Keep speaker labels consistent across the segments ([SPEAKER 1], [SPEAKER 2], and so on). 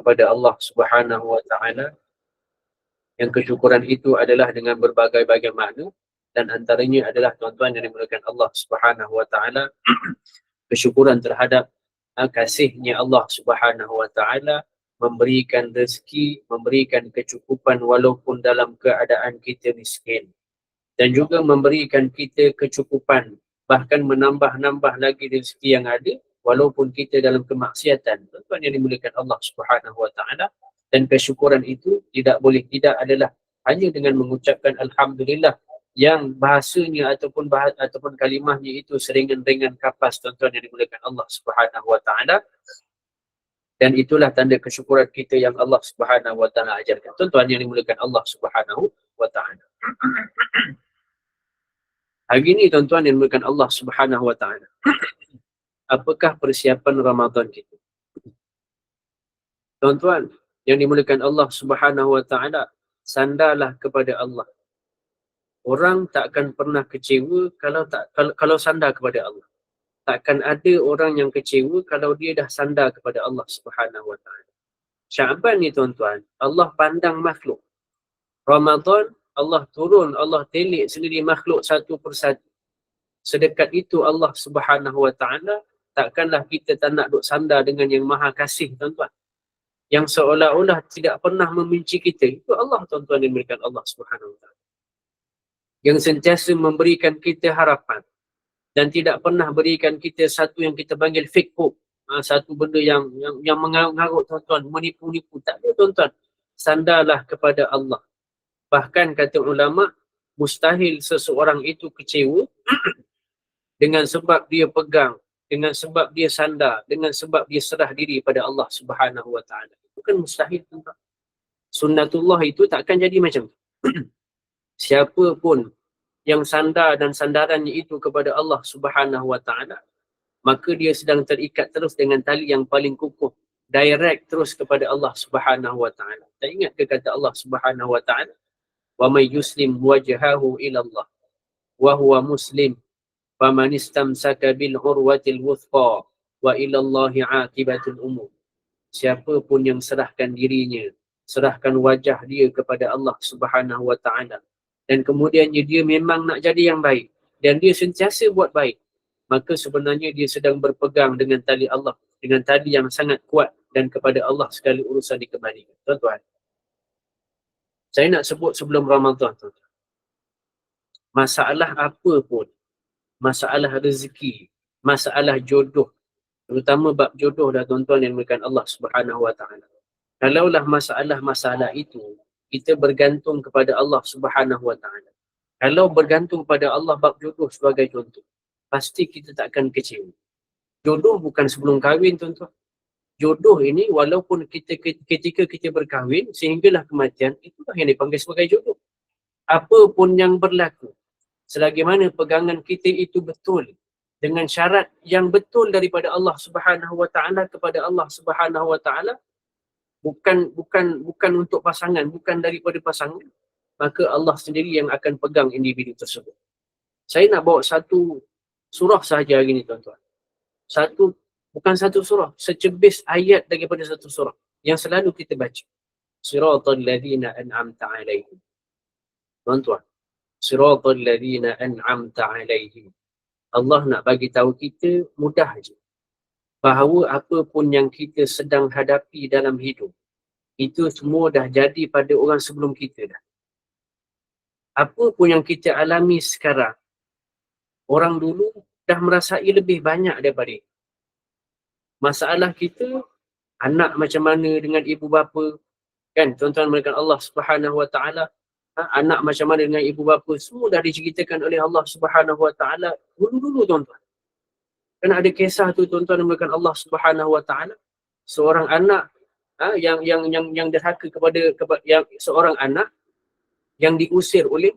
[SPEAKER 1] kepada Allah Subhanahu wa taala, yang kesyukuran itu adalah dengan berbagai-bagai makna, dan antaranya adalah tuan-tuan yang dimuliakan Allah Subhanahu wa taala, kesyukuran terhadap kasihnya Allah Subhanahu wa taala memberikan rezeki, memberikan kecukupan walaupun dalam keadaan kita miskin, dan juga memberikan kita kecukupan, bahkan menambah-nambah lagi rezeki yang ada walaupun kita dalam kemaksiatan. Tuan-tuan yang dimuliakan Allah Subhanahu wa taala, dan kesyukuran itu tidak boleh tidak adalah hanya dengan mengucapkan alhamdulillah yang bahasanya ataupun kalimahnya itu seringan-ringan kapas, tuan-tuan yang dimuliakan Allah Subhanahu wa taala. Dan itulah tanda kesyukuran kita yang Allah Subhanahu wa taala ajarkan. Tuan-tuan yang dimuliakan Allah Subhanahu wa taala. Hari ini tuan-tuan yang dimuliakan Allah Subhanahu wa taala, apakah persiapan Ramadan kita? Tuan-tuan yang dimuliakan Allah Subhanahu wa taala, sandarlah kepada Allah. Orang tak akan pernah kecewa kalau sandar kepada Allah. Takkan ada orang yang kecewa kalau dia dah sandar kepada Allah Subhanahu wa taala. Syaban ni tuan-tuan, Allah pandang makhluk. Ramadan, Allah turun, Allah telik sendiri makhluk satu persatu. Sedekat itu Allah Subhanahu wa taala, takkanlah kita tak nak duk sandar dengan yang maha kasih, tuan-tuan. Yang seolah-olah tidak pernah membenci kita. Itu Allah, tuan-tuan, yang memberikan Allah Subhanahu wa taala. Yang sentiasa memberikan kita harapan dan tidak pernah berikan kita satu yang kita panggil fake hope. Satu benda yang mengarut, tuan-tuan, menipu-nipu. Tak ada, tuan-tuan. Sandarlah kepada Allah. Bahkan kata ulama, mustahil seseorang itu kecewa dengan sebab dia pegang, dengan sebab dia sandar, dengan sebab dia serah diri pada Allah Subhanahu wa taala. Itu kan mustahil, tuan-tuan. Sunnatullah itu takkan jadi macam tu. Siapa pun yang sandar dan sandarannya itu kepada Allah Subhanahu wa taala, maka dia sedang terikat terus dengan tali yang paling kukuh, direct terus kepada Allah Subhanahu wa taala. Tak ingat ke kata Allah Subhanahu wa taala, wa may yuslim wajhahu ila Allah wa huwa muslim faman istamsaka bil urwatil wuthqa wa ila Allahi aqibatul umur. Siapa pun yang serahkan dirinya, serahkan wajah dia kepada Allah Subhanahu wa taala, dan kemudiannya dia memang nak jadi yang baik dan dia sentiasa buat baik, maka sebenarnya dia sedang berpegang dengan tali Allah, dengan tali yang sangat kuat, dan kepada Allah sekali urusan dikembalikan. Tuan-tuan, saya nak sebut sebelum Ramadan, tuan-tuan, masalah apa pun, masalah rezeki, masalah jodoh, terutama bab jodoh dah, tuan-tuan yang dimuliakan Allah Subhanahu wa taala. Kalaulah masalah-masalah itu kita bergantung kepada Allah Subhanahu wa taala. Kalau bergantung pada Allah bab jodoh sebagai contoh, pasti kita tak akan kecewa. Jodoh bukan sebelum kahwin, tuan-tuan. Jodoh ini walaupun ketika kita berkahwin sehinggalah kematian, itulah yang dipanggil sebagai jodoh. Apa pun yang berlaku, selagi mana pegangan kita itu betul dengan syarat yang betul daripada Allah Subhanahu wa taala kepada Allah Subhanahu wa taala, bukan untuk pasangan, bukan daripada pasangan, maka Allah sendiri yang akan pegang individu tersebut. Saya nak bawa satu surah sahaja hari ini, tuan-tuan. Bukan satu surah, secebis ayat daripada satu surah yang selalu kita baca. Siratal ladzina an'amta 'alaihim. Tuan-tuan, siratal ladzina an'amta 'alaihim. Allah nak bagi tahu kita mudah aja bahawa apa pun yang kita sedang hadapi dalam hidup, itu semua dah jadi pada orang sebelum kita dah. Apa pun yang kita alami sekarang, orang dulu dah merasai lebih banyak daripada itu. Masalah kita, anak macam mana dengan ibu bapa, kan tuan-tuan mereka Allah Subhanahu wa taala, anak macam mana dengan ibu bapa, semua dah diceritakan oleh Allah Subhanahu wa taala dulu-dulu, tuan-tuan. Kan ada kisah tu, tuan-tuan mereka Allah Subhanahu wa taala, seorang anak yang derhaka kepada yang seorang anak yang diusir oleh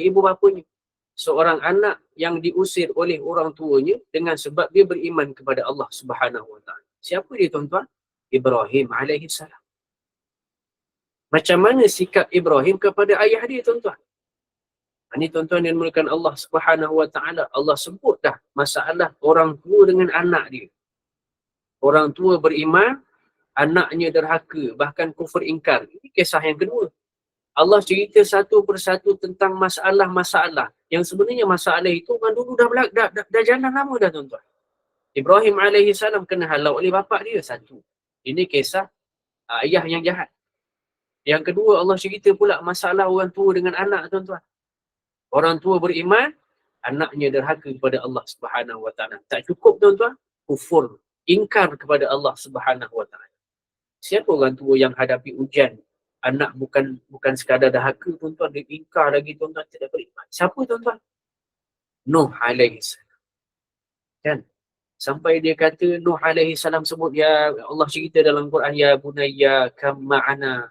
[SPEAKER 1] ibu bapanya. Seorang anak yang diusir oleh orang tuanya dengan sebab dia beriman kepada Allah Subhanahu wa taala. Siapa dia, tuan-tuan? Ibrahim alaihi salam. Macam mana sikap Ibrahim kepada ayah dia, tuan-tuan? Ini, tuan-tuan yang dimuliakan Allah Subhanahu wa taala, Allah sebut dah masalah orang tua dengan anak dia. Orang tua beriman, anaknya derhaka, bahkan kufur ingkar. Ini kisah yang kedua. Allah cerita satu persatu tentang masalah-masalah yang sebenarnya masalah itu orang dulu dah jalan lama dah tuan-tuan. Ibrahim alaihi salam kena halau oleh bapa dia, satu. Ini kisah ayah yang jahat. Yang kedua, Allah cerita pula masalah orang tua dengan anak, tuan-tuan. Orang tua beriman, anaknya derhaka kepada Allah Subhanahu wa taala. Tak cukup, tuan-tuan, kufur, ingkar kepada Allah Subhanahu wa taala. Siapa orang tua yang hadapi ujian, anak bukan sekadar derhaka, tuan-tuan, dia ingkar lagi, tuan-tuan, tidak beriman. Siapa, tuan-tuan? Nuh alaihi salam. Kan? Sampai dia kata, Nuh alaihi salam sebut, ya Allah cerita dalam Quran, ya bunayya kam ma'ana.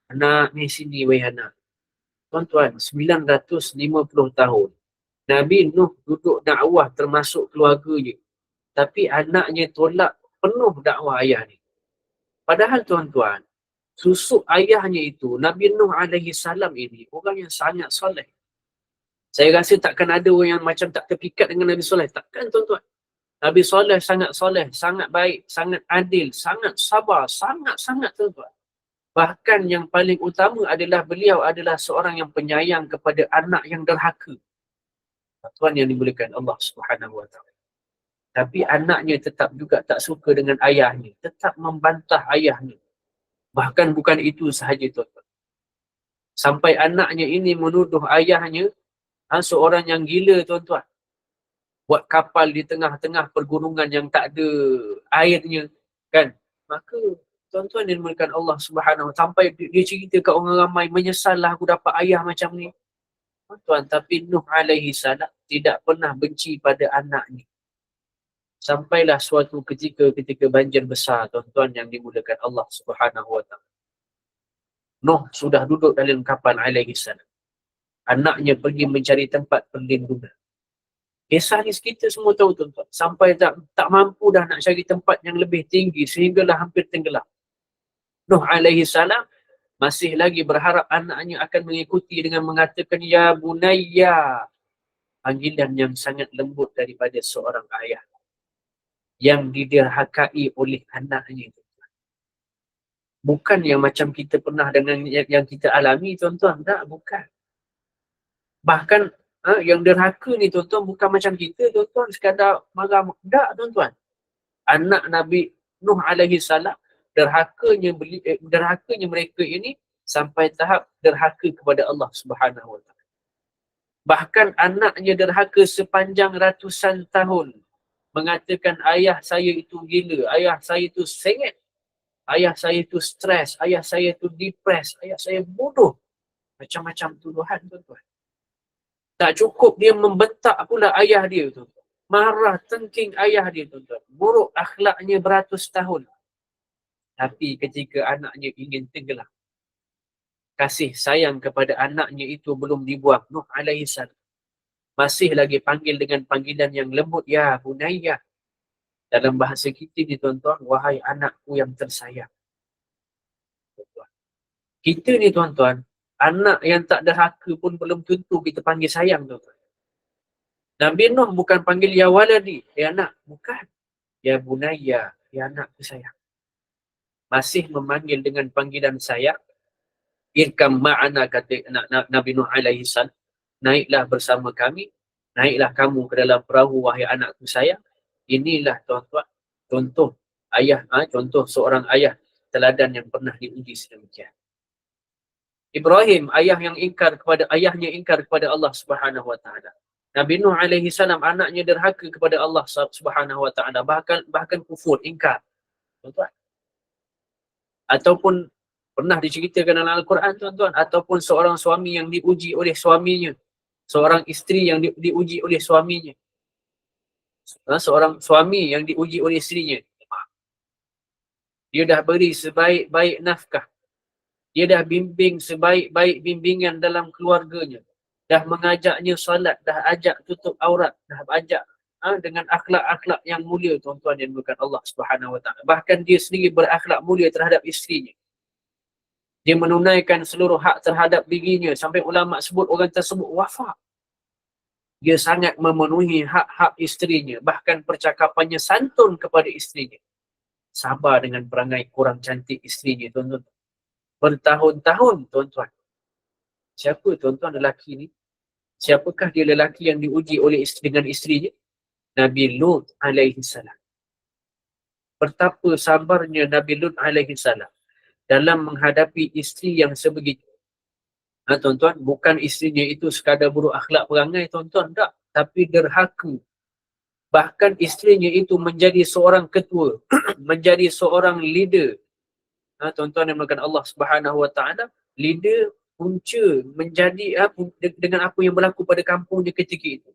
[SPEAKER 1] Anak ni sini, wahai anak. Tuan-tuan, 950 tahun. Nabi Nuh duduk dakwah termasuk keluarganya. Tapi anaknya tolak penuh dakwah ayah ni. Padahal tuan-tuan, susuk ayahnya itu, Nabi Nuh alaihi salam ini, orang yang sangat soleh. Saya rasa takkan ada orang yang macam tak terpikat dengan Nabi soleh. Takkan, tuan-tuan. Nabi soleh, sangat baik, sangat adil, sangat sabar, sangat-sangat, tuan-tuan. Bahkan yang paling utama adalah beliau adalah seorang yang penyayang kepada anak yang derhaka. Tuan yang dimuliakan Allah Subhanahu wa taala. Tapi anaknya tetap juga tak suka dengan ayahnya, tetap membantah ayahnya. Bahkan bukan itu sahaja, tuan-tuan. Sampai anaknya ini menuduh ayahnya seorang yang gila, tuan-tuan. Buat kapal di tengah-tengah pergunungan yang tak ada airnya, kan? Maka tuan-tuan yang dimuliakan Allah Subhanahu wa taala, sampai dia cerita kat orang ramai, menyesallah aku dapat ayah macam ni. Tuan, tapi Nuh alaihi salam tidak pernah benci pada anaknya. Sampailah suatu ketika banjir besar, tuan-tuan yang dimuliakan Allah Subhanahu wa taala. Nuh sudah duduk dalam kapal alaihi salam. Anaknya pergi mencari tempat perlindungan. Kisah ni kita semua tahu, tuan-tuan. Sampai tak mampu dah nak cari tempat yang lebih tinggi sehinggalah hampir tenggelam. Nuh alaihi salam masih lagi berharap anaknya akan mengikuti dengan mengatakan, ya bunayya. Panggilan yang sangat lembut daripada seorang ayah yang diderhakai oleh anaknya. Bukan yang macam kita pernah dengan yang kita alami, tuan-tuan. Tak, bukan. Bahkan yang derhaka ni, tuan-tuan, bukan macam kita, tuan-tuan, sekadar marah. Tak, tuan-tuan. Anak Nabi Nuh alaihi salam, derhakanya mereka ini sampai tahap derhaka kepada Allah Subhanahu wa taala. Bahkan anaknya derhaka sepanjang ratusan tahun. Mengatakan ayah saya itu gila, ayah saya itu sengit, ayah saya itu stres, ayah saya itu depres, ayah saya bodoh. Macam-macam tuduhan, tuan-tuan. Tak cukup dia membentak pula ayah dia, tuan-tuan. Marah, tengking ayah dia, tuan-tuan. Buruk akhlaknya beratus tahun. Tapi ketika anaknya ingin tenggelam, kasih sayang kepada anaknya itu belum dibuang. Nuh alaihi salam masih lagi panggil dengan panggilan yang lembut, ya bunayya. Dalam bahasa kita ni, tuan-tuan, wahai anakku yang tersayang. Tuan-tuan. Kita ni, tuan-tuan, anak yang tak derhaka pun belum tentu kita panggil sayang, tuan-tuan. Nabi Nuh bukan panggil ya waladi, ya anak. Bukan. Ya bunayya, ya anak tersayang. Masih memanggil dengan panggilan sayang. Irkam ma'ana, kata Nabi Nuh alaihi salam, naiklah bersama kami, naiklah kamu ke dalam perahu, wahai anakku sayang. Inilah, tuan-tuan, contoh ayah, contoh seorang ayah teladan yang pernah diuji sedemikian. Ibrahim, ayahnya ingkar kepada Allah Subhanahu wa taala. Nabi Nuh alaihi salam, anaknya derhaka kepada Allah Subhanahu wa taala, bahkan kufur, ingkar. Tuan-tuan. Ataupun pernah diceritakan dalam Al-Quran, tuan-tuan, ataupun seorang suami yang diuji oleh suaminya, seorang isteri yang diuji oleh suaminya, seorang suami yang diuji oleh isterinya. Dia dah beri sebaik-baik nafkah, dia dah bimbing sebaik-baik bimbingan dalam keluarganya, dah mengajaknya salat, dah ajak tutup aurat, dah ajak dengan akhlak-akhlak yang mulia, tuan-tuan yang bukan Allah Subhanahu wa taala. Bahkan dia sendiri berakhlak mulia terhadap isterinya. Dia menunaikan seluruh hak terhadap dirinya, sampai ulama sebut orang tersebut wafat. Dia sangat memenuhi hak-hak isterinya, bahkan percakapannya santun kepada isterinya. sabar dengan perangai kurang cantik isterinya, tuan-tuan. Bertahun-tahun, tuan-tuan. Siapa tuan-tuan lelaki ni? Siapakah dia lelaki yang diuji oleh dengan isterinya? Nabi Lut alaihi salam. Betapa sabarnya Nabi Lut alaihi salam dalam menghadapi isteri yang sebegitu. Tuan-tuan, bukan isterinya itu sekadar buruk akhlak perangai, tuan-tuan, tak. Tapi derhaka. Bahkan isterinya itu menjadi seorang ketua, menjadi seorang leader. Tuan-tuan yang melakukan Allah Subhanahu Wa Taala, leader punca menjadi dengan apa yang berlaku pada kampungnya ketika itu.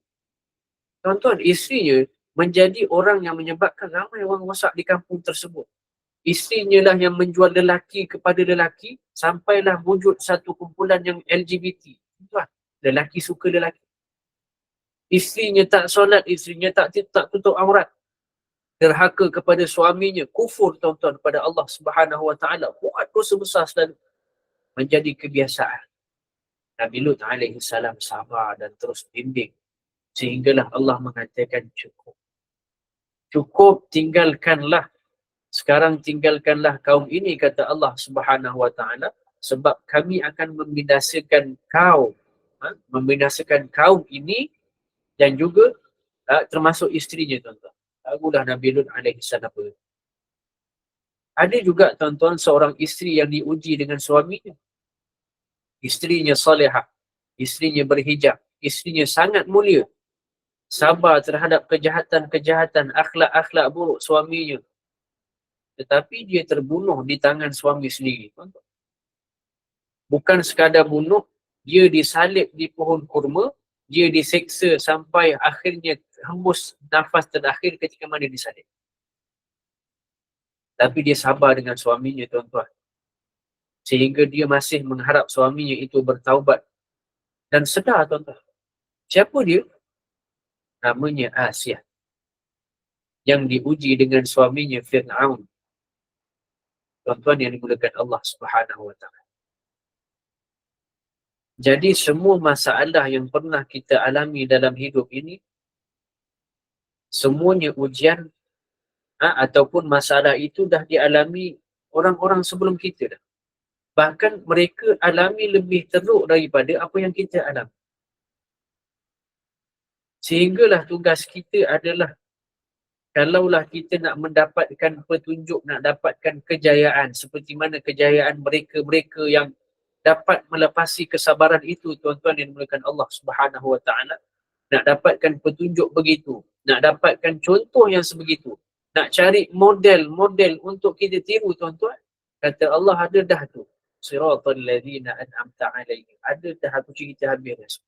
[SPEAKER 1] Tuan-tuan, isterinya menjadi orang yang menyebabkan ramai orang rosak di kampung tersebut. Isterinya lah yang menjual lelaki kepada lelaki, sampailah wujud satu kumpulan yang LGBT. Tuan, lelaki suka lelaki. Isterinya tak solat, isterinya tak tutup aurat. Derhaka kepada suaminya, kufur, tuan-tuan, kepada Allah Subhanahu Wa Taala. Buat dosa besar selalu. Menjadi kebiasaan. Nabi Lut alaihi salam sabar dan terus bimbing. Sehinggalah Allah mengatakan cukup. Cukup, tinggalkanlah. Sekarang tinggalkanlah kaum ini, kata Allah Subhanahu Wa Taala, sebab kami akan membinasakan kaum. Membinasakan kaum ini dan juga termasuk isterinya, tuan-tuan. Lagulah Nabi Lut alaihi salam. Ada juga, tuan-tuan, seorang isteri yang diuji dengan suaminya. Isterinya salihah, isterinya berhijab, isterinya sangat mulia. Sabar terhadap kejahatan-kejahatan, akhlak-akhlak buruk suaminya. Tetapi dia terbunuh di tangan suami sendiri. Bukan sekadar bunuh, dia disalib di pohon kurma, dia diseksa sampai akhirnya hembus nafas terakhir ketika mana disalib. Tapi dia sabar dengan suaminya, tuan-tuan. Sehingga dia masih mengharap suaminya itu bertaubat. Dan sedar, tuan-tuan. Siapa dia? Namanya Asia. Yang diuji dengan suaminya Fir'aun. Tuan-tuan yang dimulakan Allah Subhanahu Wa Taala. Jadi semua masalah yang pernah kita alami dalam hidup ini, semuanya ujian ataupun masalah itu dah dialami orang-orang sebelum kita dah. Bahkan mereka alami lebih teruk daripada apa yang kita alami. Sehinggalah tugas kita adalah, kalaulah kita nak mendapatkan petunjuk, nak dapatkan kejayaan seperti mana kejayaan mereka-mereka yang dapat melepasi kesabaran itu, tuan-tuan yang dimulakan Allah Subhanahu Wa Taala, nak dapatkan petunjuk begitu, nak dapatkan contoh yang sebegitu, nak cari model-model untuk kita tiru, tuan-tuan, kata Allah, ada dah tu, siratal ladzina an'amta alaihim, ada dah aku cerita habis.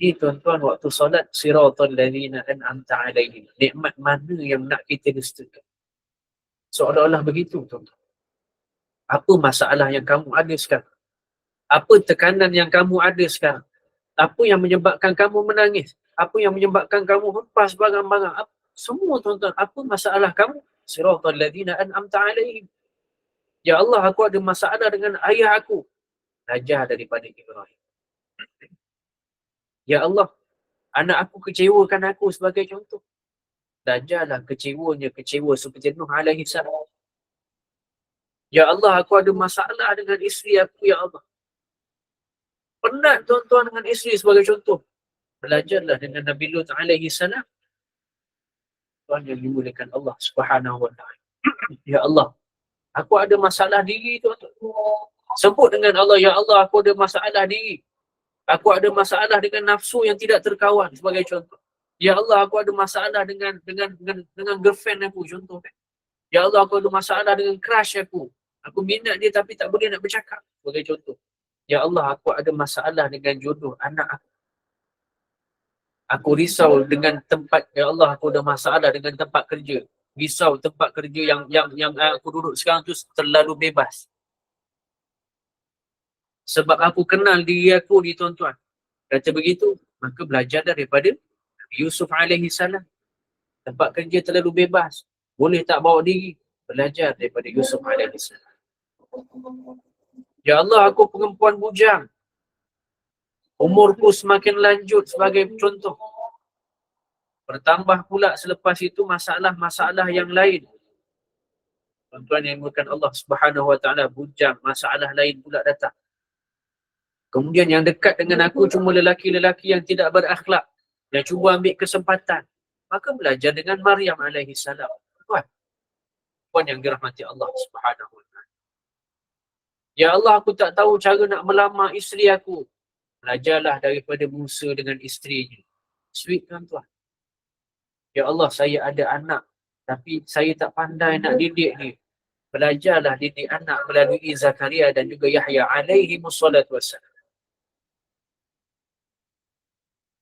[SPEAKER 1] Ni, tuan-tuan, waktu solat, siratal ladzina an'amta alaihim, nikmat mana yang nak kita dustakan? Seolah-olah begitu, tuan-tuan. Apa masalah yang kamu ada sekarang? Apa tekanan yang kamu ada sekarang? Apa yang menyebabkan kamu menangis? Apa yang menyebabkan kamu hempas barang-barang? Semua, tuan-tuan, apa masalah kamu? Siratal ladzina an'amta alaihim. Ya Allah, aku ada masalah dengan ayah aku. Belajar daripada Ibrahim. Ya Allah, anak aku kecewakan aku, sebagai contoh. Belajarlah kecewa seperti Nuh alaihi salam. Ya Allah, aku ada masalah dengan isteri aku, ya Allah. Penat, tuan-tuan, dengan isteri, sebagai contoh. Belajarlah dengan Nabi Lut alaihi salam. Tuhan yang dimuliakan Allah Subhanahu Wa Taala. Ya Allah, aku ada masalah diri, tuan-tuan. Sebut dengan Allah, ya Allah, aku ada masalah diri. Aku ada masalah dengan nafsu yang tidak terkawan, sebagai contoh. Ya Allah, aku ada masalah dengan girlfriend aku, contoh. Ya Allah, aku ada masalah dengan crush aku. Aku minat dia tapi tak boleh nak bercakap, sebagai contoh. Ya Allah, aku ada masalah dengan jodoh anak aku. Aku risau dengan tempat, ya Allah, aku ada masalah dengan tempat kerja. Risau tempat kerja yang aku duduk sekarang tu terlalu bebas. Sebab aku kenal diri aku ni, tuan-tuan. Kata begitu, maka belajar daripada Yusuf alaihi salam. Tempat kerja terlalu bebas, boleh tak bawa diri? Belajar daripada Yusuf alaihi salam. Ya Allah, aku perempuan bujang. Umurku semakin lanjut, sebagai contoh. Bertambah pula selepas itu masalah-masalah yang lain. Tuan-tuan yang dimuliakan Allah Subhanahu Wa Taala, bujang, masalah lain pula datang. Kemudian yang dekat dengan aku cuma lelaki-lelaki yang tidak berakhlak, yang cuba ambil kesempatan. Maka belajar dengan Maryam alaihi salam. Tuan yang dirahmati Allah Subhanahu Wa Taala. Ya Allah, aku tak tahu cara nak melamar isteri aku. Belajarlah daripada Musa dengan isterinya. Sweet tuan-tuan. Ya Allah, saya ada anak tapi saya tak pandai nak didik ni. Belajarlah didik anak melalui Zakaria dan juga Yahya alaihi wassalatu wassalam.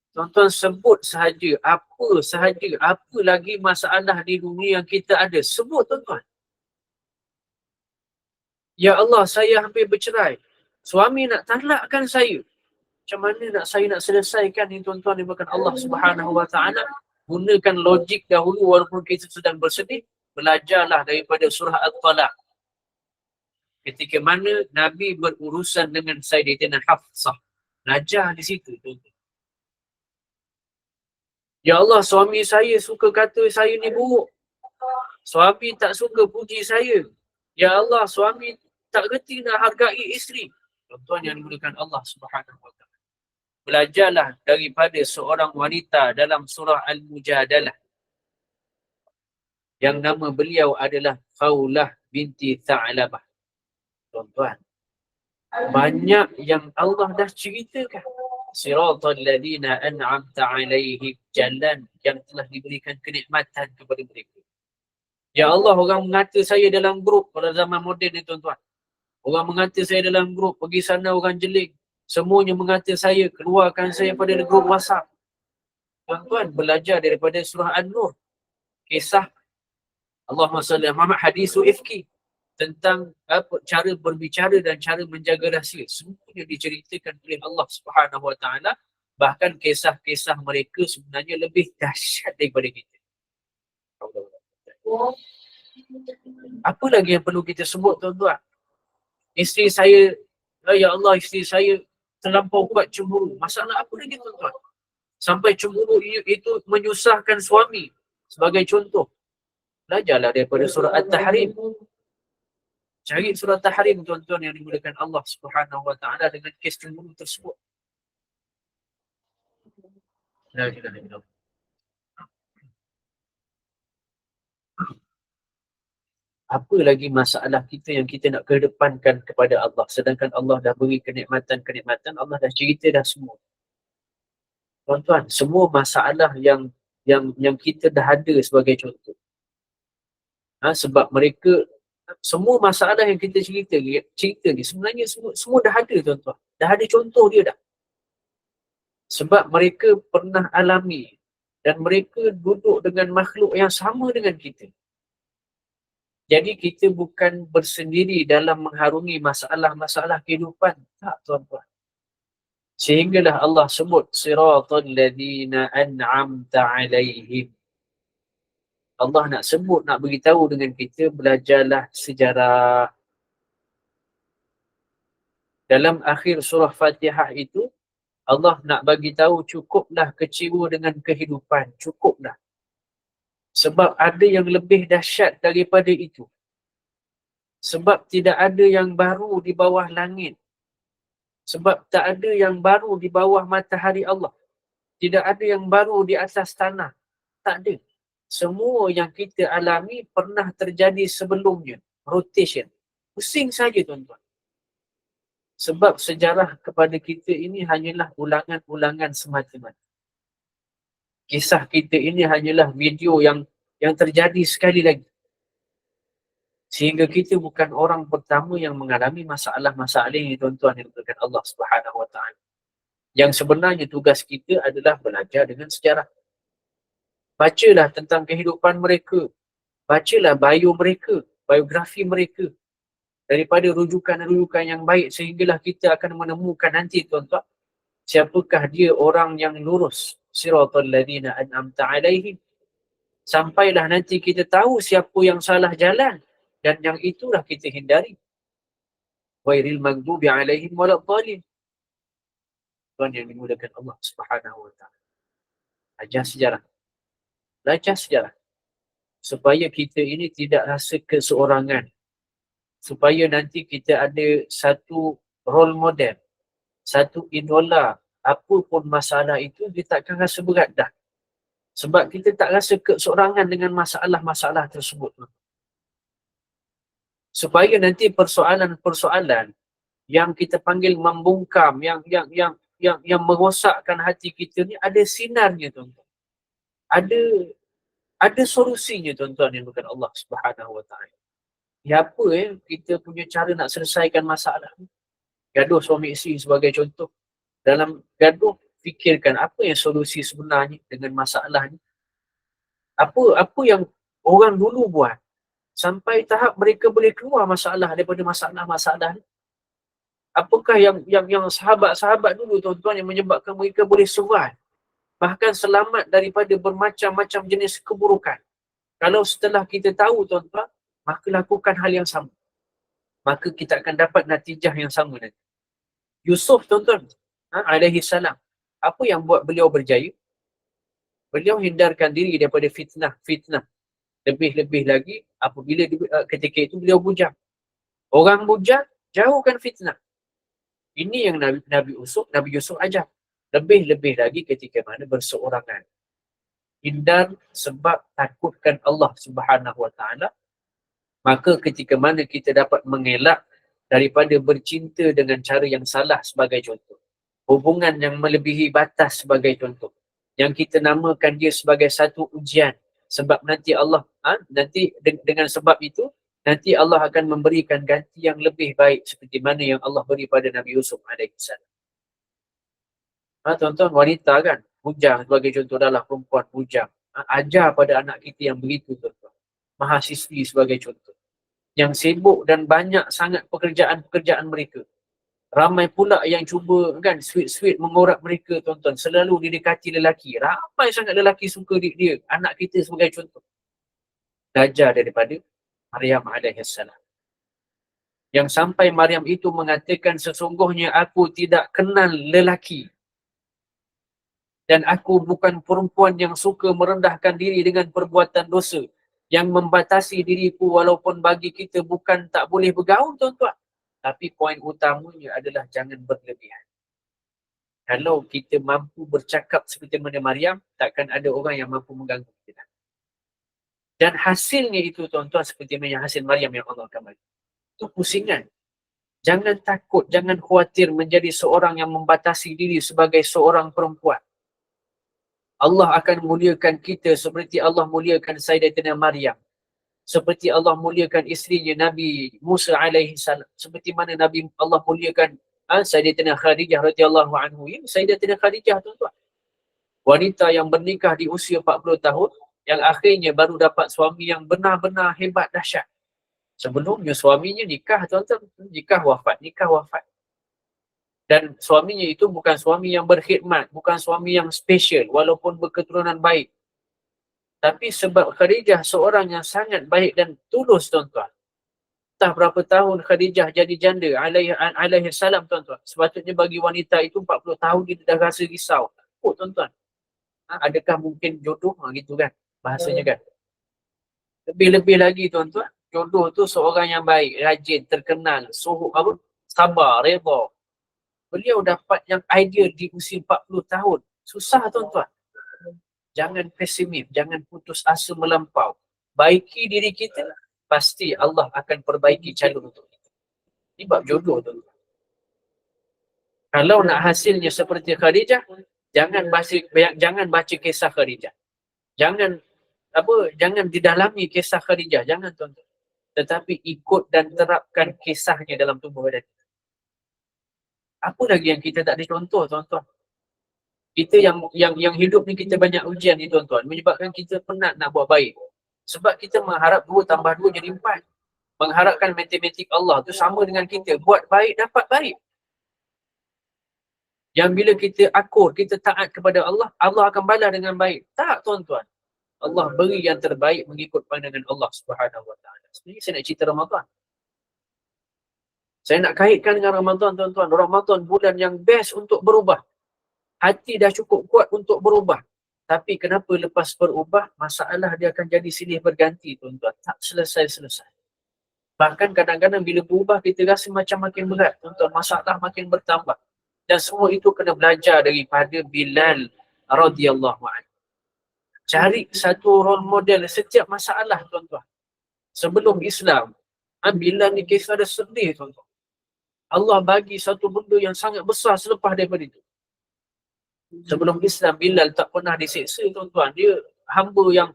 [SPEAKER 1] Tuan-tuan sebut sahaja, apa lagi masalah di dunia yang kita ada. Sebut tuan-tuan. Ya Allah, saya hampir bercerai. Suami nak talakkan saya. Macam mana saya nak selesaikan ni tuan-tuan dimakan Allah Subhanahu Wa Taala? Gunakan logik dahulu walaupun kita sedang bersedih. Belajarlah daripada surah Al-Talaq. Ketika mana Nabi berurusan dengan Sayyidatina Hafsah. Belajar di situ tuan-tuan. Ya Allah, suami saya suka kata saya ni buruk. Suami tak suka puji saya. Ya Allah, suami tak reti nak hargai isteri. Tuan-tuan yang dimuliakan Allah Subhanahu Wa Taala. Belajarlah daripada seorang wanita dalam surah Al-Mujadalah. Yang nama beliau adalah Khawlah binti Tha'labah. Tuan-tuan, banyak yang Allah dah ceritakan. Siratal ladzina an'amta 'alaihim, jalan yang telah diberikan kenikmatan kepada mereka. Ya Allah, orang mengata saya dalam grup pada zaman moden ni tuan-tuan. Orang mengata saya dalam grup, pergi sana orang jeling. Semuanya mengata saya, keluarkan saya pada grup WhatsApp. Tuan-tuan, belajar daripada surah An-Nur. Kisah Allahumma salli ala Muhammad, hadisu ifki. Tentang cara berbicara dan cara menjaga rahsia. Semuanya diceritakan oleh Allah Subhanahu Wa Taala. Bahkan kisah-kisah mereka sebenarnya lebih dahsyat daripada kita. Apa lagi yang perlu kita sebut tuan-tuan? Isteri saya, ya Allah, isteri saya terlampau kuat cemburu. Masalah apa lagi tuan-tuan? Sampai cemburu itu menyusahkan suami. Sebagai contoh, belajarlah daripada surah At-Tahrim. Cari surah Tahrim tuan-tuan yang dimuliakan Allah Subhanahu Wa Taala dengan kes cemburu tersebut. La ilaha illallah. Apa lagi masalah kita yang kita nak kedepankan kepada Allah, sedangkan Allah dah beri kenikmatan-kenikmatan, Allah dah cerita dah semua. Tuan-tuan, semua masalah yang kita dah ada sebagai contoh. Sebab mereka, semua masalah yang kita cerita ni sebenarnya semua dah ada tuan-tuan. Dah ada contoh dia dah. Sebab mereka pernah alami dan mereka duduk dengan makhluk yang sama dengan kita. Jadi kita bukan bersendiri dalam mengharungi masalah-masalah kehidupan. Tak tuan-tuan. Sehinggalah Allah sebut siratal ladzina an'amta 'alaihim. Allah nak sebut, nak beritahu dengan kita, belajarlah sejarah. Dalam akhir surah Fatihah itu, Allah nak bagi tahu cukuplah kecewa dengan kehidupan. Cukuplah. Sebab ada yang lebih dahsyat daripada itu. Sebab tidak ada yang baru di bawah langit. Sebab tak ada yang baru di bawah matahari Allah. Tidak ada yang baru di atas tanah. Tak ada. Semua yang kita alami pernah terjadi sebelumnya. Rotation. Pusing saja tuan-tuan. Sebab sejarah kepada kita ini hanyalah ulangan-ulangan semata-mata. Kisah kita ini hanyalah video yang terjadi sekali lagi. Sehingga kita bukan orang pertama yang mengalami masalah-masalah ini tuan-tuan yang diberkati Allah Subhanahu Wa Taala. Yang sebenarnya tugas kita adalah belajar dengan sejarah. Bacalah tentang kehidupan mereka. Bacalah biografi mereka. Daripada rujukan-rujukan yang baik sehinggalah kita akan menemukan nanti tuan-tuan, siapakah dia orang yang lurus. Siratal ladzina an'amta 'alaihim. Sampailah nanti kita tahu siapa yang salah jalan. Dan yang itulah kita hindari. Ghairil maghdubi 'alaihim waladdallin. Tuan yang dimuliakan Allah Subhanahu Wa Taala. Belajar sejarah. supaya kita ini tidak rasa keseorangan, supaya nanti kita ada satu role model, satu idola. Apa pun masalah itu, dia takkan rasa berat dah. Sebab kita tak rasa keseorangan dengan masalah-masalah tersebut. Supaya nanti persoalan-persoalan yang kita panggil membungkam, yang merosakkan hati kita ni ada sinarnya, tuan-tuan. Ada solusinya, tuan-tuan, yang bukan Allah Subhanahu Wa Taala. Ya apa kita punya cara nak selesaikan masalah ni? Gaduh suami isteri sebagai contoh. Dalam gaduh, fikirkan apa yang solusi sebenarnya dengan masalah ni. Apa yang orang dulu buat sampai tahap mereka boleh keluar masalah daripada masalah-masalah ni. Apakah yang sahabat-sahabat dulu, tuan-tuan, yang menyebabkan mereka boleh survive, bahkan selamat daripada bermacam-macam jenis keburukan. Kalau setelah kita tahu, tuan-tuan, maka lakukan hal yang sama, maka kita akan dapat natijah yang sama nanti. Yusuf, tuan-tuan, alaihi salam, apa yang buat beliau berjaya? Beliau hindarkan diri daripada fitnah. Lebih-lebih lagi apabila ketika itu beliau bujang. Orang bujang, jauhkan fitnah. Ini yang Nabi Yusuf ajar. Lebih-lebih lagi ketika mana berseorangan. Hindar sebab takutkan Allah Subhanahu Wa Taala. Maka ketika mana kita dapat mengelak daripada bercinta dengan cara yang salah sebagai contoh. Hubungan yang melebihi batas sebagai contoh. Yang kita namakan dia sebagai satu ujian. Sebab nanti Allah, dengan sebab itu, nanti Allah akan memberikan ganti yang lebih baik seperti mana yang Allah beri pada Nabi Yusuf AS. Tuan-tuan, wanita kan, bujang sebagai contoh, adalah perempuan bujang. Ajar pada anak kita yang begitu, tuan-tuan. Mahasiswi sebagai contoh. Yang sibuk dan banyak sangat pekerjaan-pekerjaan mereka. Ramai pula yang cuba kan sweet mengorak mereka, tuan-tuan. Selalu didekati lelaki. Ramai sangat lelaki suka dia. Anak kita sebagai contoh. Belajar daripada Maryam AS. Yang sampai Maryam itu mengatakan, sesungguhnya aku tidak kenal lelaki. Dan aku bukan perempuan yang suka merendahkan diri dengan perbuatan dosa. Yang membatasi diriku walaupun bagi kita bukan tak boleh bergaul, tuan-tuan. Tapi poin utamanya adalah jangan berlebihan. Kalau kita mampu bercakap seperti mana Maryam, takkan ada orang yang mampu mengganggu kita. Dan hasilnya itu, tuan-tuan, seperti mana hasil Maryam yang Allah akan bagi. Itu pusingan. Jangan takut, jangan khawatir menjadi seorang yang membatasi diri sebagai seorang perempuan. Allah akan muliakan kita seperti Allah muliakan Sayyidatina Maryam. Seperti Allah muliakan isterinya Nabi Musa alaihi salam. Seperti mana Nabi Allah muliakan Sayyidatina Khadijah radhiyallahu anhu. Sayyidatina Khadijah, tuan-tuan, wanita yang bernikah di usia 40 tahun, yang akhirnya baru dapat suami yang benar-benar hebat, dahsyat. Sebelumnya suaminya nikah, tuan-tuan, nikah wafat. Dan suaminya itu bukan suami yang berkhidmat, bukan suami yang special walaupun berketurunan baik. Tapi sebab Khadijah seorang yang sangat baik dan tulus, tuan-tuan. Entah berapa tahun Khadijah jadi janda alaihi salam, tuan-tuan. Sepatutnya bagi wanita itu 40 tahun dia dah rasa risau. Oh, tuan-tuan, adakah mungkin jodoh? Gitu kan bahasanya kan. Lebih-lebih lagi, tuan-tuan, jodoh tu seorang yang baik, rajin, terkenal, sabar, redha. Beliau dapat yang ideal di usia 40 tahun. Susah, tuan-tuan. Jangan pesimis, jangan putus asa melampau. Baiki diri kita, pasti Allah akan perbaiki calon untuk kita. Ini bab jodoh, tuan-tuan. Kalau nak hasilnya seperti Khadijah, jangan baca kisah Khadijah. Jangan didalami kisah Khadijah, jangan, tuan-tuan. Tetapi ikut dan terapkan kisahnya dalam tubuh badan. Apa lagi yang kita tak ada contoh, tuan-tuan? Kita yang hidup ni kita banyak ujian ni, tuan-tuan, menyebabkan kita penat nak buat baik. Sebab kita mengharap 2 tambah 2 jadi 4. Mengharapkan matematik Allah tu sama dengan kita buat baik dapat baik. Yang bila kita akur, kita taat kepada Allah, Allah akan balas dengan baik. Tak, tuan-tuan. Allah beri yang terbaik mengikut pandangan Allah Subhanahu Wa Taala. Sebenarnya saya nak cerita Ramadan. Saya nak kaitkan dengan Ramadan, tuan-tuan. Ramadan bulan yang best untuk berubah. Hati dah cukup kuat untuk berubah. Tapi kenapa lepas berubah, masalah dia akan jadi silih berganti, tuan-tuan. Tak selesai-selesai. Bahkan kadang-kadang bila berubah, kita rasa macam makin berat, tuan-tuan. Masalah makin bertambah. Dan semua itu kena belajar daripada Bilal radhiyallahu anhu. Cari satu role model setiap masalah, tuan-tuan. Sebelum Islam, Bilal ni kisah dia sedih, tuan-tuan. Allah bagi satu benda yang sangat besar selepas daripada itu. Sebelum Islam, Bilal tak pernah diseksa, tuan-tuan. Dia hamba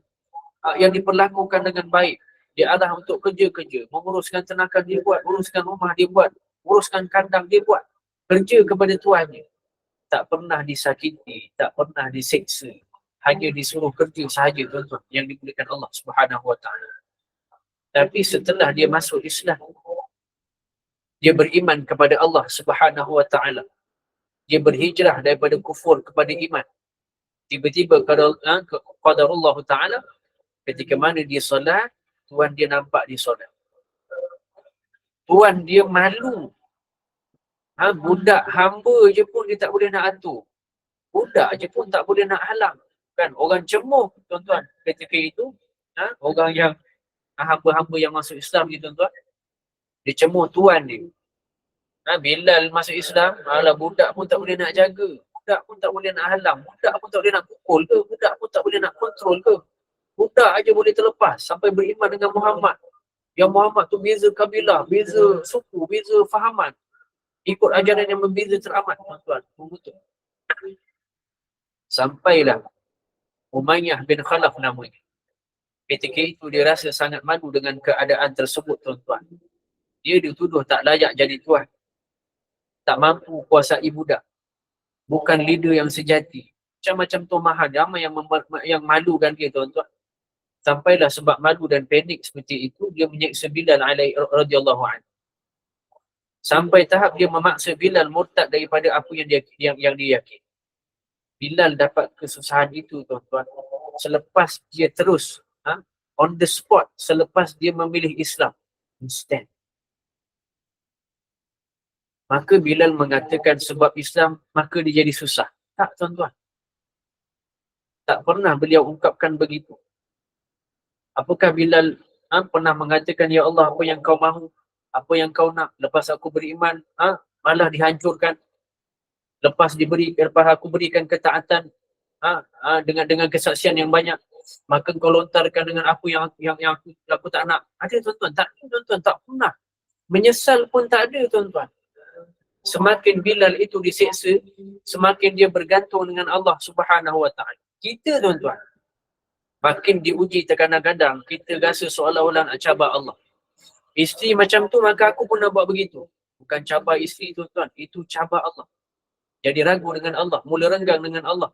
[SPEAKER 1] yang diperlakukan dengan baik. Dia arah untuk kerja-kerja, menguruskan ternakan dia buat, uruskan rumah dia buat, uruskan kandang dia buat. Kerja kepada tuannya. Tak pernah disakiti, tak pernah diseksa. Hanya disuruh kerja sahaja, tuan-tuan, yang diberikan Allah Subhanahu Wa Taala. Tapi setelah dia masuk Islam, dia beriman kepada Allah Subhanahu Wa Taala. Dia berhijrah daripada kufur kepada iman. Tiba-tiba qadarullah Ta'ala, ketika mana dia solat, Tuhan dia nampak dia solat. Tuhan dia malu. Budak hamba je pun dia tak boleh nak atur. Budak je pun tak boleh nak halang. Kan, orang cemuh, tuan-tuan. Ketika itu, orang yang hamba-hamba yang masuk Islam ni, tuan-tuan, dia cemuh Tuhan dia. Bilal masuk Islam, budak pun tak boleh nak jaga. Budak pun tak boleh nak halang. Budak pun tak boleh nak pukul ke. Budak pun tak boleh nak kontrol ke. Budak aja boleh terlepas sampai beriman dengan Muhammad. Yang Muhammad tu beza kabilah, beza suku, beza fahaman. Ikut ajaran yang berbeza teramat, tuan-tuan. Mengutuk. Sampailah Umayyah bin Khalaf namanya. Ketika itu dia rasa sangat malu dengan keadaan tersebut, tuan-tuan. Dia dituduh tak layak jadi tuan. Tak mampu kuasai budak. Bukan leader yang sejati. Macam-macam tomahan. Ramai yang malukan dia, tuan-tuan. Sampailah sebab malu dan panik seperti itu, dia menyeksa Bilal radhiyallahu anhu. Sampai tahap dia memaksa Bilal murtad daripada apa yang dia yakin. Bilal dapat kesusahan itu, tuan-tuan, selepas dia terus on the spot, selepas dia memilih Islam instant. Maka Bilal mengatakan sebab Islam maka dia jadi susah. Tak, tuan-tuan. Tak pernah beliau ungkapkan begitu. Apakah Bilal pernah mengatakan, ya Allah, apa yang kau mahu, apa yang kau nak, lepas aku beriman malah dihancurkan. Lepas aku berikan ketaatan dengan kesaksian yang banyak, maka kau lontarkan dengan apa yang aku tak nak. Ada, tuan-tuan? Tak, tuan-tuan, tak pernah. Menyesal pun tak ada, tuan-tuan. Semakin Bilal itu diseksa, semakin dia bergantung dengan Allah Subhanahu Wa Taala. Kita, tuan-tuan, makin diuji terkadang-kadang, kita rasa seolah-olah nak cabar Allah. Isteri macam tu, maka aku pun nak buat begitu. Bukan cabar isteri, tuan-tuan, itu cabar Allah. Jadi ragu dengan Allah, mula renggang dengan Allah.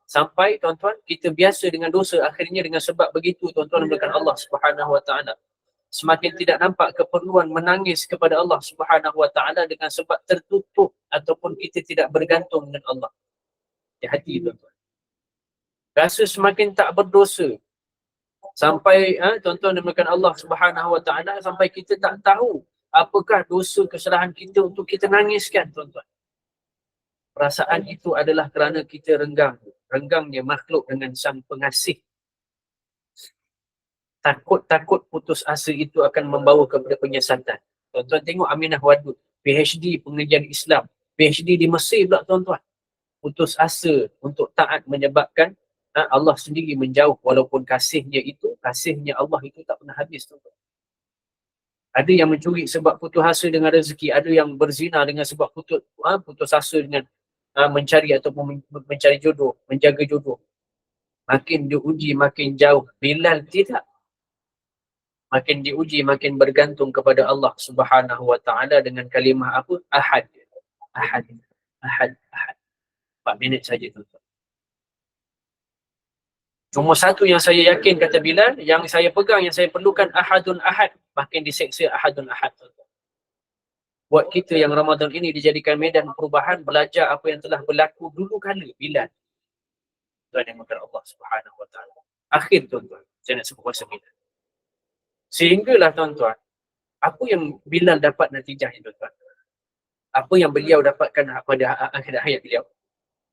[SPEAKER 1] Sampai, tuan-tuan, kita biasa dengan dosa, akhirnya dengan sebab begitu, tuan-tuan, melakukan Allah Subhanahu Wa Taala. Semakin tidak nampak keperluan menangis kepada Allah Subhanahu Wa Taala dengan sebab tertutup ataupun kita tidak bergantung dengan Allah. Hati-hati, tuan-tuan. Rasa semakin tak berdosa. Sampai tuan-tuan dimulakan Allah Subhanahu Wa Taala, sampai kita tak tahu apakah dosa kesalahan kita untuk kita nangiskan, tuan-tuan. Perasaan itu adalah kerana kita renggangnya makhluk dengan Sang Pengasih. Takut putus asa itu akan membawa kepada penyesatan. Tuan-tuan tengok Aminah Wadud, PhD pengajian Islam, PhD di Mesir pula, tuan-tuan. Putus asa untuk taat menyebabkan Allah sendiri menjauh, walaupun kasihnya Allah itu tak pernah habis, tuan-tuan. Ada yang mencuri sebab putus asa dengan rezeki, ada yang berzina dengan sebab putus asa dengan mencari ataupun mencari jodoh, menjaga jodoh. Makin diuji makin jauh. Bilal tidak. Makin diuji makin bergantung kepada Allah Subhanahu Wa Taala dengan kalimah apa? Ahad. 4 minit saja, tuan-tuan. Cuma satu yang saya yakin, kata Bilal, yang saya pegang, yang saya perlukan, ahadun ahad. Makin diseksa ahadun ahad, tuan-tuan. Buat kita yang Ramadan ini dijadikan medan perubahan, belajar apa yang telah berlaku dulu kala Bilal. Tuhan yang makan Allah Subhanahu Wa Taala. Akhir, tuan-tuan, saya nak sebut kuasa Bilal. Sehinggalah, tuan-tuan, apa yang Bilal dapat natijahnya, tuan-tuan? Apa yang beliau dapatkan pada akhir hayat beliau?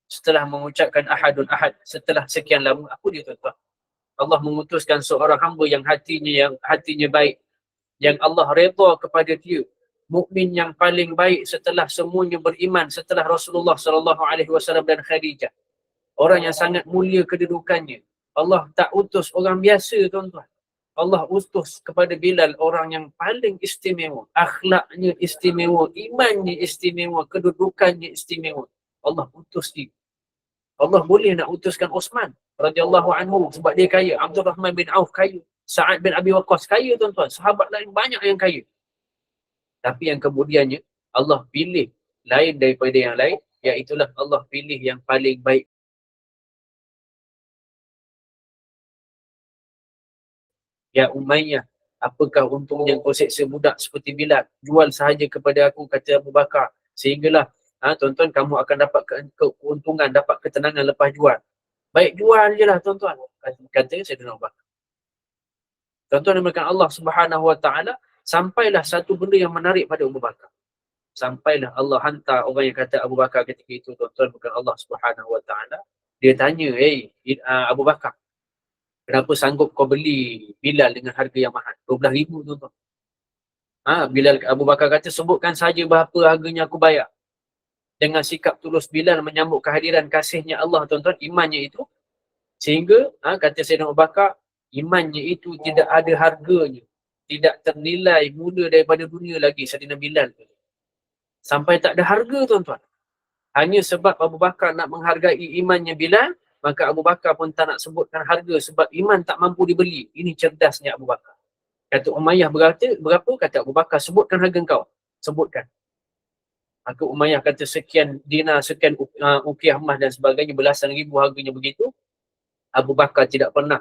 [SPEAKER 1] setelah mengucapkan ahadun ahad, setelah sekian lama, apa dia tuan-tuan? Allah mengutuskan seorang hamba yang hatinya baik, yang Allah redha kepada dia, mukmin yang paling baik setelah semuanya beriman, setelah Rasulullah sallallahu alaihi wasallam dan Khadijah. Orang yang sangat mulia kedudukannya. Allah tak utus orang biasa, tuan-tuan. Allah utus kepada Bilal orang yang paling istimewa, akhlaknya istimewa, imannya istimewa, kedudukannya istimewa. Allah utus dia. Allah boleh nak utuskan Osman radhiyallahu anhu sebab dia kaya, Abdul Rahman bin Auf kaya, Sa'ad bin Abi Waqqas kaya, tuan-tuan. Sahabat lain banyak yang kaya. Tapi yang kemudiannya Allah pilih lain daripada yang lain, iaitulah Allah pilih yang paling baik. Ya Umayyah, apakah untungnya kau seksa budak seperti Bilal? Jual sahaja kepada aku, kata Abu Bakar. Sehinggalah, tuan-tuan, kamu akan dapat keuntungan, dapat ketenangan lepas jual. Baik, jual je lah, tuan-tuan. Kata Sayyidina Abu Bakar. Tuan-tuan dimulakan Allah Subhanahu Wa Taala, sampailah satu benda yang menarik pada Abu Bakar. Sampailah Allah hantar orang yang kata Abu Bakar ketika itu, tuan-tuan, bukan Allah Subhanahu Wa Taala. Dia tanya, Abu Bakar, kenapa sanggup kau beli Bilal dengan harga yang mahal? 12,000, tuan-tuan. Bilal, Abu Bakar kata, sebutkan saja berapa harganya aku bayar. Dengan sikap tulus Bilal menyambut kehadiran kasihnya Allah, tuan-tuan, imannya itu. Sehingga, kata Sayyidina Abu Bakar, imannya itu tidak ada harganya. Tidak ternilai mulia daripada dunia lagi, Sayyidina Bilal. Sampai tak ada harga, tuan-tuan. Hanya sebab Abu Bakar nak menghargai imannya Bilal, maka Abu Bakar pun tak nak sebutkan harga sebab iman tak mampu dibeli. Ini cerdasnya Abu Bakar. Kata Umayyah berapa? Kata Abu Bakar, sebutkan harga kau. Sebutkan. Maka Umayyah kata sekian dinar, sekian ukiah emas dan sebagainya, belasan ribu harganya begitu. Abu Bakar tidak pernah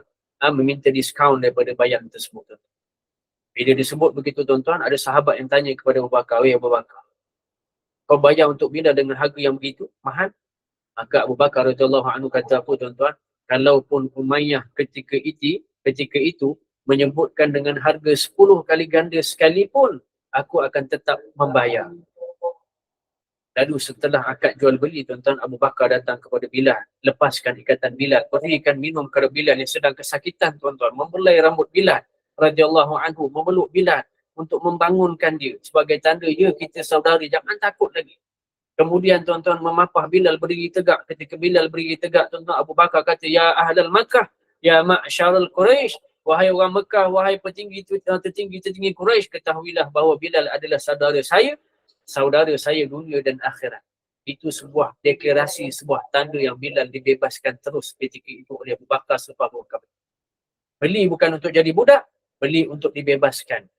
[SPEAKER 1] meminta diskaun daripada bayaran tersebut. Bila disebut begitu, tuan-tuan, ada sahabat yang tanya kepada Abu Bakar, Abu Bakar, kau bayar untuk Bilal dengan harga yang begitu mahal? Maka Abu Bakar radhiyallahu anhu kata apa, tuan-tuan? Kalaupun Umayyah ketika itu menyebutkan dengan harga 10 kali ganda sekalipun, aku akan tetap membayar. Lalu setelah akad jual beli, tuan-tuan, Abu Bakar datang kepada Bilal, lepaskan ikatan Bilal, berikan minum kepada Bilal yang sedang kesakitan, tuan-tuan, membelai rambut Bilal radhiyallahu anhu, memeluk Bilal untuk membangunkan dia sebagai tanda, ya kita saudari, jangan takut lagi. Kemudian, tuan-tuan, memapah Bilal berdiri tegak. Ketika Bilal berdiri tegak, tuan-tuan, Abu Bakar kata, ya ahlal Makkah, ya ma'syarul Quraisy, wahai orang Mekah, wahai tertinggi Quraisy, ketahuilah bahawa Bilal adalah saudara saya dunia dan akhirat. Itu sebuah deklarasi, sebuah tanda yang Bilal dibebaskan terus ketika itu oleh Abu Bakar selepas berkahwin. Beli bukan untuk jadi budak, beli untuk dibebaskan.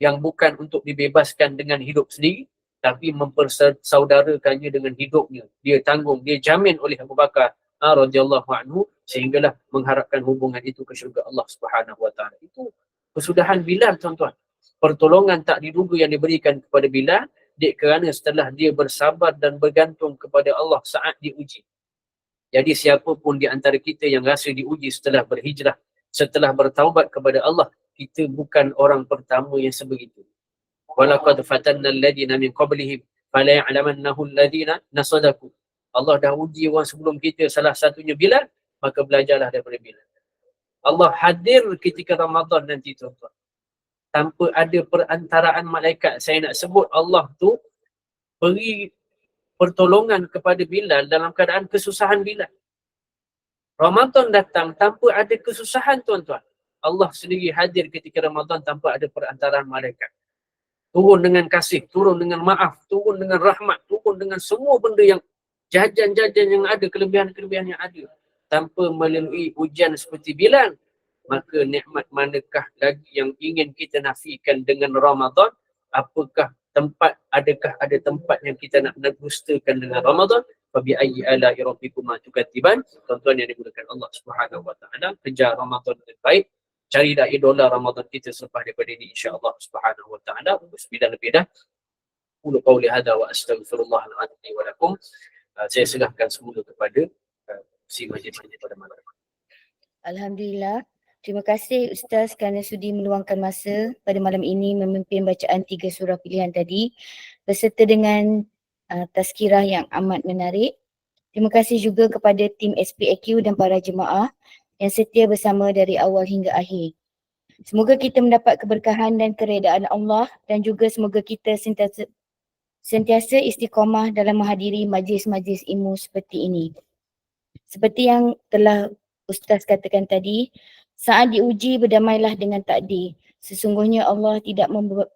[SPEAKER 1] Yang bukan untuk dibebaskan dengan hidup sendiri, tapi mempersaudarakannya dengan hidupnya. Dia tanggung, dia jamin oleh Abu Bakar radhiyallahu anhu, sehinggalah mengharapkan hubungan itu ke syurga Allah Subhanahu Wa Taala. Itu kesudahan Bilal, tuan-tuan. Pertolongan tak diduga yang diberikan kepada Bilal, kerana setelah dia bersabar dan bergantung kepada Allah saat diuji. Jadi siapapun di antara kita yang rasa diuji setelah berhijrah, setelah bertaubat kepada Allah, kita bukan orang pertama yang sebegitu. Walaqad fatanna alladhina min qablihim fala ya'lamannahu alladhina nasadaku. Allah dah uji orang sebelum kita, salah satunya Bilal, maka belajarlah daripada Bilal. Allah hadir ketika Ramadan nanti, tuan-tuan. Tanpa ada perantaraan malaikat. Saya nak sebut Allah tu beri pertolongan kepada Bilal dalam keadaan kesusahan Bilal. Ramadan datang tanpa ada kesusahan, tuan-tuan. Allah sendiri hadir ketika Ramadan tanpa ada perantaraan malaikat. Turun dengan kasih, turun dengan maaf, turun dengan rahmat, turun dengan semua benda yang jajan-jajan yang ada, kelebihan-kelebihan yang ada. Tanpa melalui ujian seperti Bilal, maka nikmat manakah lagi yang ingin kita nafikan dengan Ramadan? Adakah ada tempat yang kita nak dustakan dengan Ramadan? Fabi ayyi ala'i rabbikuma tukadziban. Tuan-tuan yang dimuliakan Allah Subhanahu Wa Taala, kejar Ramadan dengan baik. Carilah idola Ramadan kita selepas daripada ini, insya-Allah Subhanahu Wa Taala. 9 lebih dah. Qulu qawli hadza wa astaghfirullah al-azim wa lakum. Saya serahkan semula kepada si majlis-majlis pada malam.
[SPEAKER 2] Alhamdulillah. Terima kasih Ustaz kerana sudi meluangkan masa pada malam ini memimpin bacaan 3 surah pilihan tadi beserta dengan tazkirah yang amat menarik. Terima kasih juga kepada tim SPAQ dan para jemaah yang setia bersama dari awal hingga akhir. Semoga kita mendapat keberkahan dan keredaan Allah dan juga semoga kita sentiasa istiqamah dalam menghadiri majlis-majlis ilmu seperti ini. Seperti yang telah Ustaz katakan tadi, saat diuji berdamailah dengan takdir. Sesungguhnya Allah tidak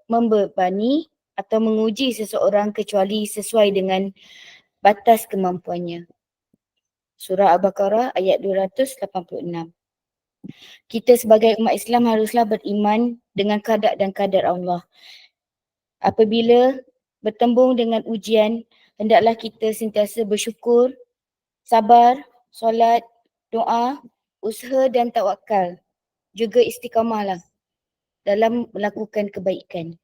[SPEAKER 2] membebani atau menguji seseorang kecuali sesuai dengan batas kemampuannya. Surah Al-Baqarah ayat 286. Kita sebagai umat Islam haruslah beriman dengan qada dan qadar Allah. Apabila bertembung dengan ujian, hendaklah kita sentiasa bersyukur, sabar, solat, doa, usaha dan tawakal. Juga istiqamahlah dalam melakukan kebaikan.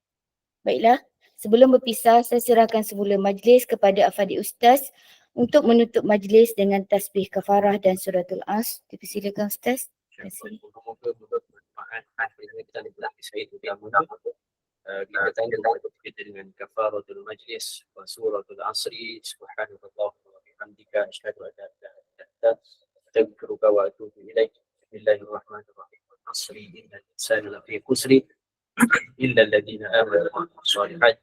[SPEAKER 2] Baiklah, sebelum berpisah, saya serahkan semula majlis kepada Afadi Ustaz untuk menutup majlis dengan tasbih kafarah dan suratul As. Dipersilakan Ustaz. Terima kasih.
[SPEAKER 1] Semoga bermanfaat akhirnya kita diberkati Said yang mudah. Kita tanya kita dengan kafaratul majlis wa suratul asri subhanallah wa bihamdika asyhadu an la ilaha illa anta astaghfiruka wa atubu ilaik. Bismillahirrahmanirrahim. Asri innal insana lafi khusri illa alladhina amanu wa amilus solihat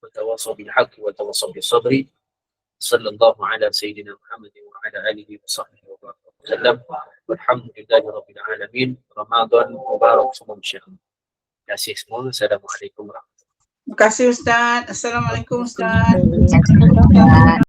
[SPEAKER 1] wa tawassaw bil haqqi wa tawassaw bis sabri. Sallallahu ala sayyidina Muhammadin wa ala alihi wa sahbihi wa sallam. Walhamdulillahi rabbil alamin. Ramadan mubarak semua insyaallah. Terima kasih semua. Assalamualaikum warahmatullahi wabarakatuh.
[SPEAKER 3] Terima kasih Ustaz. Assalamualaikum Ustaz.
[SPEAKER 2] Terima kasih.